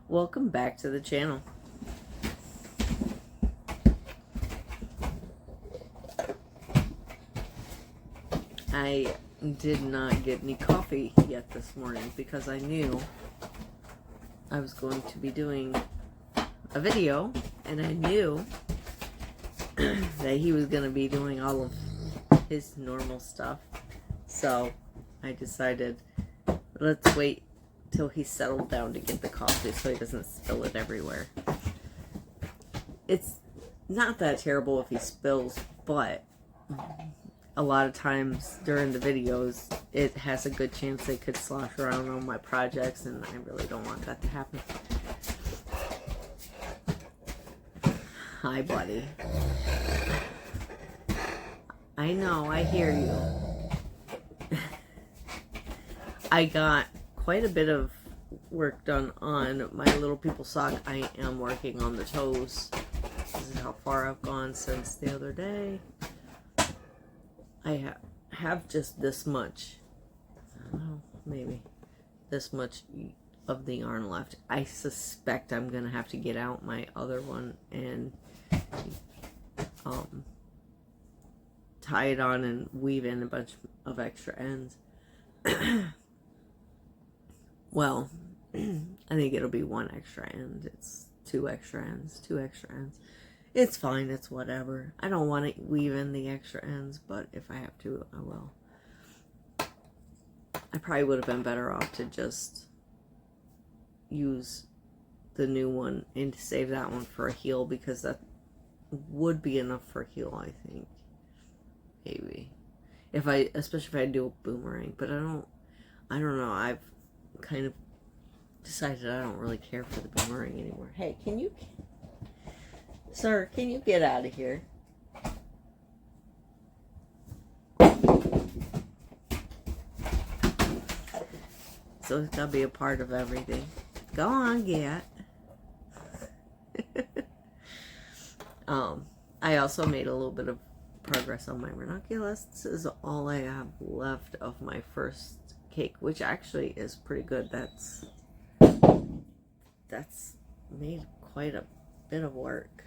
Welcome back to the channel. I did not get any coffee yet this morning because I knew I was going to be doing a video, and I knew that he was going to be doing all of his normal stuff. So I decided, let's wait till he's settled down to get the coffee so he doesn't spill it everywhere. It's not that terrible if he spills, but a lot of times during the videos, it has a good chance they could slosh around on my projects, and I really don't want that to happen. Hi, buddy. I know, I hear you. I got quite a bit of work done on my Little People sock. I am working on the toes. This is how far I've gone since the other day. I have just this much, maybe this much of the yarn left. I suspect I'm going to have to get out my other one and tie it on and weave in a bunch of extra ends. Well, I think it'll be one extra end. It's two extra ends. It's fine, it's whatever. I don't want to weave in the extra ends, but if I have to, I will. I probably would have been better off to just use the new one and save that one for a heel, because that would be enough for a heel, I think. Maybe. Especially if I do a boomerang, but I don't know. I've kind of decided I don't really care for the boomerang anymore. Hey, Sir, can you get out of here? So it's gotta be a part of everything. Go on, get. I also made a little bit of progress on my ranunculus. This is all I have left of my first cake, which actually is pretty good. That's made quite a bit of work.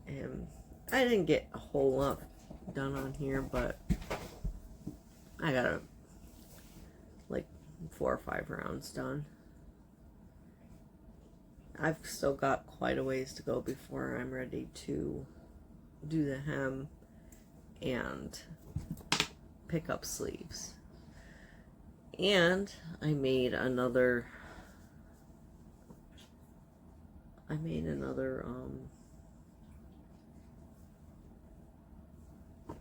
And I didn't get a whole lot done on here, but I got like 4 or 5 rounds done. I've still got quite a ways to go before I'm ready to do the hem and pick up sleeves. And I made another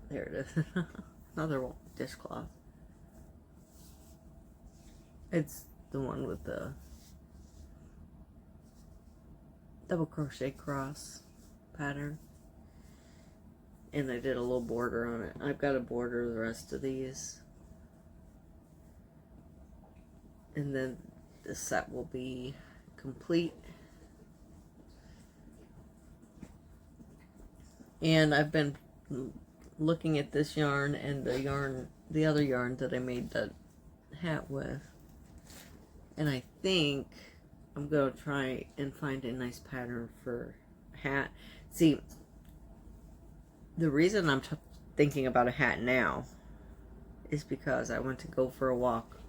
there it is. Another dishcloth. It's the one with the double crochet cross pattern. And I did a little border on it. I've got to border the rest of these. And then the set will be complete. And I've been looking at this yarn and the other yarn that I made the hat with, and I think I'm gonna try and find a nice pattern for a hat. See, the reason I'm thinking about a hat now is because I went to go for a walk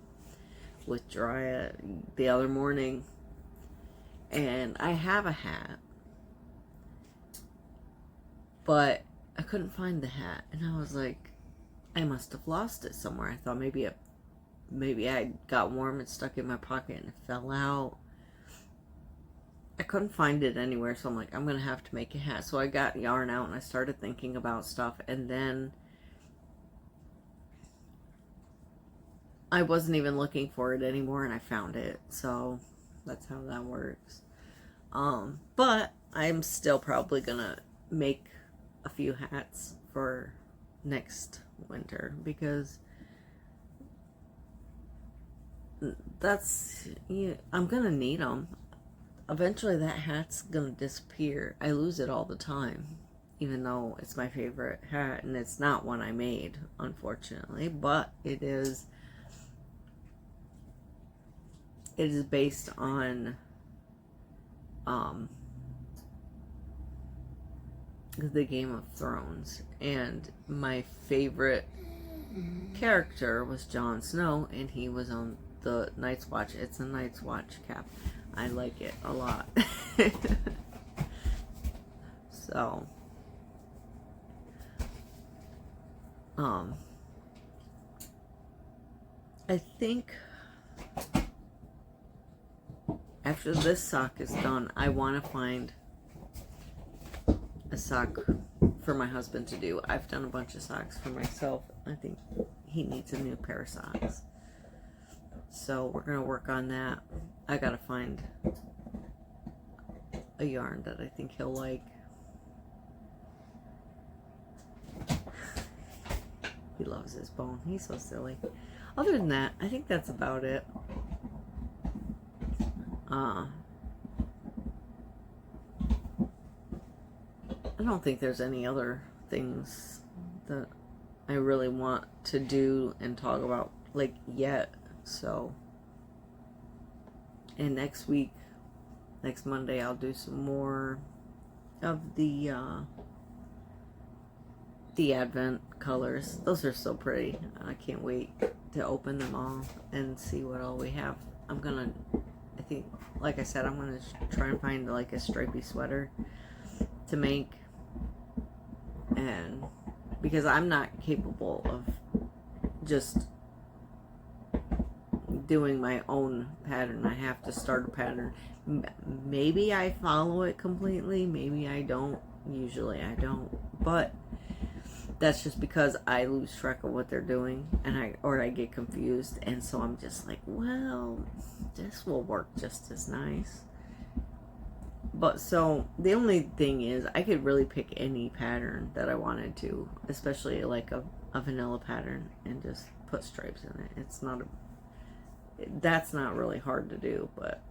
with Jiraiya the other morning, and I have a hat, but I couldn't find the hat, and I was like, I must have lost it somewhere. I thought maybe I got warm and stuck in my pocket and it fell out. I couldn't find it anywhere, so I'm like, I'm gonna have to make a hat. So I got yarn out and I started thinking about stuff, and then I wasn't even looking for it anymore, and I found it. So that's how that works. But I'm still probably gonna make a few hats for next winter, because I'm gonna need them. Eventually that hat's gonna disappear. I lose it all the time, even though it's my favorite hat, and it's not one I made, unfortunately, but it is based on the Game of Thrones, and my favorite character was Jon Snow, and he was on the Night's Watch. It's a Night's Watch cap. I like it a lot. So, I think after this sock is done, I want to find a sock for my husband to do. I've done a bunch of socks for myself. I think he needs a new pair of socks. So we're going to work on that. I got to find a yarn that I think he'll like. He loves his bone. He's so silly. Other than that, I think that's about it. I don't think there's any other things that I really want to do and talk about, like, yet. So, and next week, next Monday, I'll do some more of the Advent colors. Those are so pretty. I can't wait to open them all and see what all we have. I think, like I said, I'm gonna try and find like a stripy sweater to make, and because I'm not capable of just doing my own pattern, I have to start a pattern. Maybe I follow it completely, maybe I don't. Usually I don't, but that's just because I lose track of what they're doing, and I get confused, and so I'm just like, well, this will work just as nice. But so the only thing is, I could really pick any pattern that I wanted to, especially like a vanilla pattern, and just put stripes in it. That's not really hard to do, but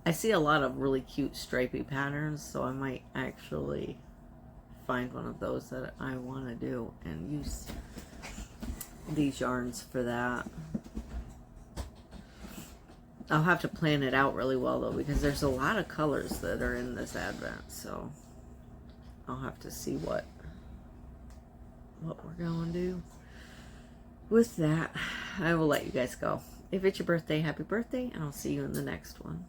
I see a lot of really cute stripy patterns, so I might actually find one of those that I want to do and use these yarns for that. I'll have to plan it out really well though, because there's a lot of colors that are in this Advent, so I'll have to see what we're going to do. With that, I will let you guys go. If it's your birthday, happy birthday, and I'll see you in the next one.